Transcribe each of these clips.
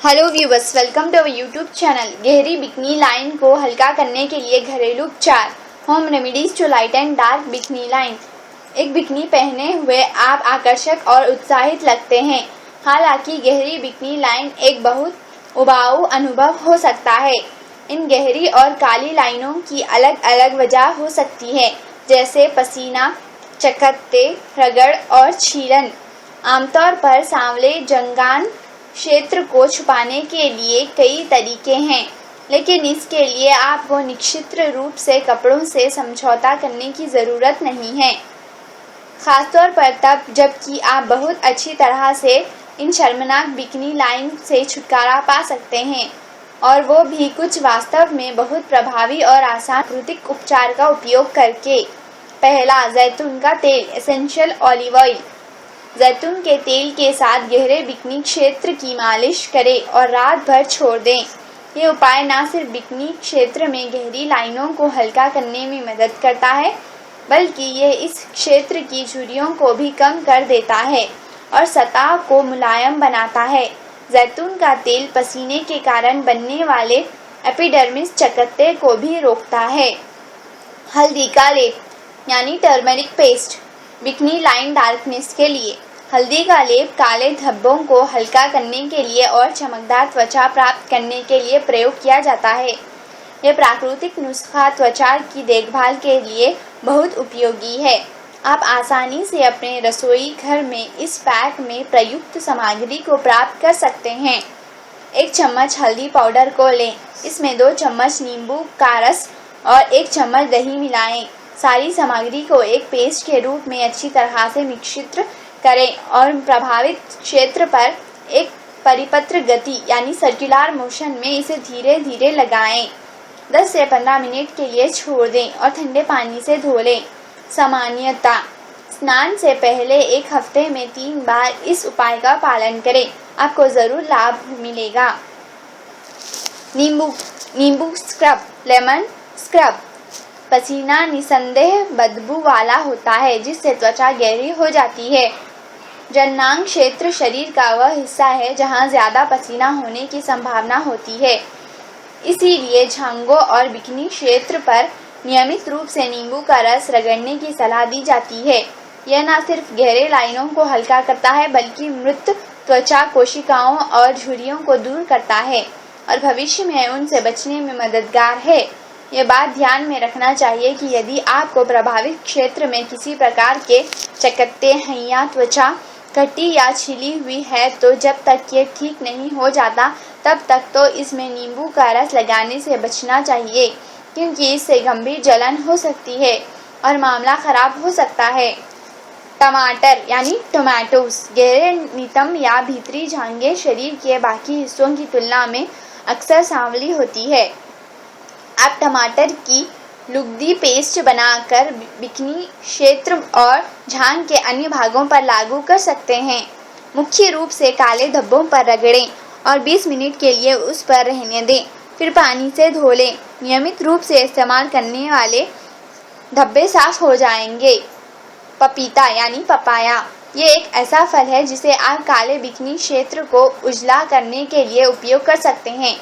Hello viewers, welcome to our YouTube channel. गहरी bikini line को हल्का करने के लिए घरेलू उपचार, home remedies to light and dark bikini line. एक बिकनी पहने हुए आप आकर्षक और उत्साहित लगते हैं। हालांकि गहरी बिकनी लाइन एक बहुत उबाऊ अनुभव हो सकता है। इन गहरी और काली लाइनों की अलग अलग वजह हो सकती है, जैसे पसीना, चकत्ते, रगड़ और छीलन। आमतौर पर सांवले जंगान क्षेत्र को छुपाने के लिए कई तरीके हैं, लेकिन इसके लिए आपको निश्चित रूप से कपड़ों से समझौता करने की ज़रूरत नहीं है, खासतौर पर तब जबकि आप बहुत अच्छी तरह से इन शर्मनाक बिकनी लाइन से छुटकारा पा सकते हैं, और वो भी कुछ वास्तव में बहुत प्रभावी और आसान प्राकृतिक उपचार का उपयोग करके। पहला, जैतून का तेल, एसेंशियल ऑलिव ऑयल। जैतून के तेल के साथ गहरे बिकनी क्षेत्र की मालिश करें और रात भर छोड़ दें। ये उपाय न सिर्फ बिकनी क्षेत्र में गहरी लाइनों को हल्का करने में मदद करता है, बल्कि ये इस क्षेत्र की झुर्रियों को भी कम कर देता है और सतह को मुलायम बनाता है। जैतून का तेल पसीने के कारण बनने वाले एपिडर्मिस चकत्ते को भी रोकता है। हल्दी का लेप यानी turmeric paste, bikini line darkness के लिए। हल्दी का लेप काले धब्बों को हल्का करने के लिए और चमकदार त्वचा प्राप्त करने के लिए प्रयोग किया जाता है। यह प्राकृतिक नुस्खा त्वचा की देखभाल के लिए बहुत उपयोगी है। आप आसानी से अपने रसोई घर में इस पैक में प्रयुक्त सामग्री को प्राप्त कर सकते हैं। 1 चम्मच हल्दी पाउडर को लें, इसमें 2 चम्मच नींबू का रस और 1 चम्मच दही मिलाएं। सारी सामग्री को एक पेस्ट के रूप में अच्छी तरह से मिश्रित करें और प्रभावित क्षेत्र पर एक परिपत्र गति यानी सर्कुलर मोशन में इसे धीरे धीरे लगाएं। 10 से 15 मिनट के लिए छोड़ दें और ठंडे पानी से धो लें। सामान्यतः स्नान से पहले 1 हफ्ते में 3 बार इस उपाय का पालन करें, आपको ज़रूर लाभ मिलेगा। नींबू स्क्रब, लेमन स्क्रब। पसीना निसंदेह बदबू वाला होता है, जिससे त्वचा गहरी हो जाती है। जननांग क्षेत्र शरीर का वह हिस्सा है जहां ज़्यादा पसीना होने की संभावना होती है, इसीलिए जांघों और बिकनी क्षेत्र पर नियमित रूप से नींबू का रस रगड़ने की सलाह दी जाती है। यह न सिर्फ गहरे लाइनों को हल्का करता है, बल्कि मृत त्वचा कोशिकाओं और झुर्रियों को दूर करता है और भविष्य में उनसे बचने में मददगार है। ये बात ध्यान में रखना चाहिए कि यदि आपको प्रभावित क्षेत्र में किसी प्रकार के चकत्ते हैं या त्वचा कटी या छिली हुई है, तो जब तक ये ठीक नहीं हो जाता तब तक तो इसमें नींबू का रस लगाने से बचना चाहिए, क्योंकि इससे गंभीर जलन हो सकती है और मामला खराब हो सकता है। टमाटर यानी टोमेटोस। गहरे नितंब या भीतरी जांघें शरीर के बाकी हिस्सों की तुलना में अक्सर सांवली होती है। आप टमाटर की लुगदी पेस्ट बनाकर बिकनी क्षेत्र और जांघ के अन्य भागों पर लागू कर सकते हैं। मुख्य रूप से काले धब्बों पर रगड़ें और 20 मिनट के लिए उस पर रहने दें, फिर पानी से धो लें। नियमित रूप से इस्तेमाल करने वाले धब्बे साफ हो जाएंगे। पपीता यानी पपाया। ये एक ऐसा फल है जिसे आप काले बिकनी क्षेत्र को उजला करने के लिए उपयोग कर सकते हैं।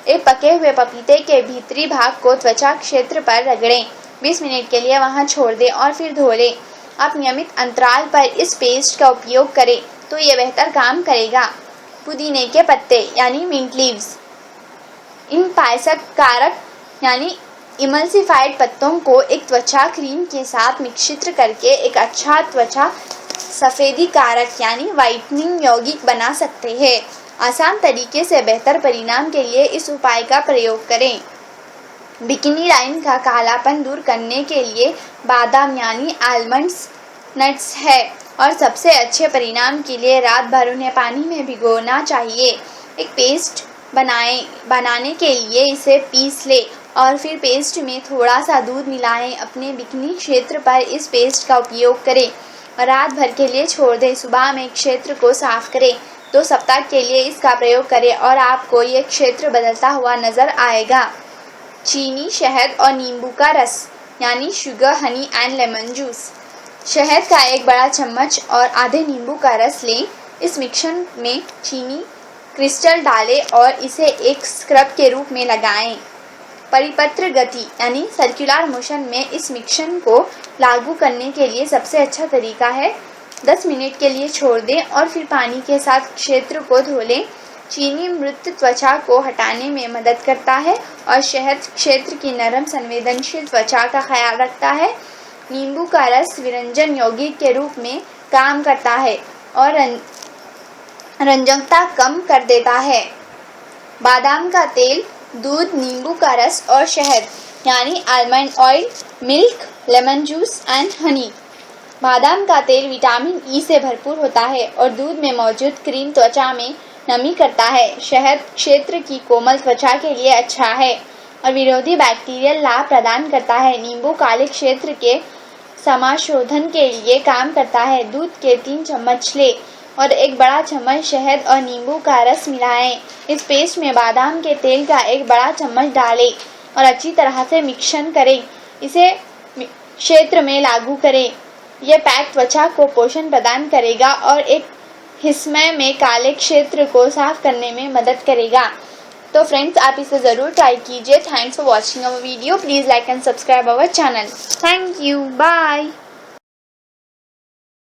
एक पके हुए पपीते के भीतरी भाग को त्वचा क्षेत्र पर रगड़ें, 20 मिनट के लिए वहां छोड़ दें और फिर धो लें। आप नियमित अंतराल पर इस पेस्ट का उपयोग करें तो ये बेहतर काम करेगा। पुदीने के पत्ते यानी मिंट लीव्स। इन पायसक कारक यानी इमल्सिफाइड पत्तों को एक त्वचा क्रीम के साथ मिश्रित करके एक अच्छा त्वचा सफ़ेदी कारक यानी वाइटनिंग यौगिक बना सकते हैं। आसान तरीके से बेहतर परिणाम के लिए इस उपाय का प्रयोग करें। बिकनी लाइन का कालापन दूर करने के लिए बादाम यानी आलमंड्स नट्स है, और सबसे अच्छे परिणाम के लिए रात भर उन्हें पानी में भिगोना चाहिए। एक पेस्ट बनाने के लिए इसे पीस लें और फिर पेस्ट में थोड़ा सा दूध मिलाएं। अपने बिकनी क्षेत्र पर इस पेस्ट का उपयोग करें और रात भर के लिए छोड़ दें। सुबह में क्षेत्र को साफ करें। 2 सप्ताह के लिए इसका प्रयोग करें और आपको ये क्षेत्र बदलता हुआ नजर आएगा। चीनी, शहद और नींबू का रस यानी sugar, honey and lemon juice. शहद का 1 बड़ा चम्मच और आधे नींबू का रस लें। इस मिश्रण में चीनी क्रिस्टल डालें और इसे एक स्क्रब के रूप में लगाएं। परिपत्र गति यानी सर्कुलर मोशन में इस मिश्रण को लागू करने के लिए सबसे अच्छा तरीका है 10 मिनट के लिए छोड़ दें और फिर पानी के साथ क्षेत्र को धो लें। चीनी मृत त्वचा को हटाने में मदद करता है और शहद क्षेत्र की नरम संवेदनशील त्वचा का ख्याल रखता है। नींबू का रस विरंजन यौगिक के रूप में काम करता है और रंजकता कम कर देता है। बादाम का तेल, दूध, नींबू का रस और शहद यानी almond oil, milk, lemon juice and honey. बादाम का तेल विटामिन ई से भरपूर होता है और दूध में मौजूद क्रीम त्वचा में नमी करता है। शहद क्षेत्र की कोमल त्वचा के लिए अच्छा है और विरोधी बैक्टीरियल लाभ प्रदान करता है। नींबू काले क्षेत्र के समाशोधन के लिए काम करता है। दूध के 3 चम्मच लें और एक बड़ा चम्मच शहद और नींबू का रस मिलाएं। इस पेस्ट में बादाम के तेल का एक बड़ा चम्मच डालें और अच्छी तरह से मिश्रण करें। इसे क्षेत्र में लागू करें। यह पैक त्वचा को पोषण प्रदान करेगा और एक हिस्से में काले क्षेत्र को साफ करने में मदद करेगा। तो फ्रेंड्स, आप इसे ज़रूर ट्राई कीजिए। Thanks for watching our video. Please like and subscribe our channel. Thank you. Bye.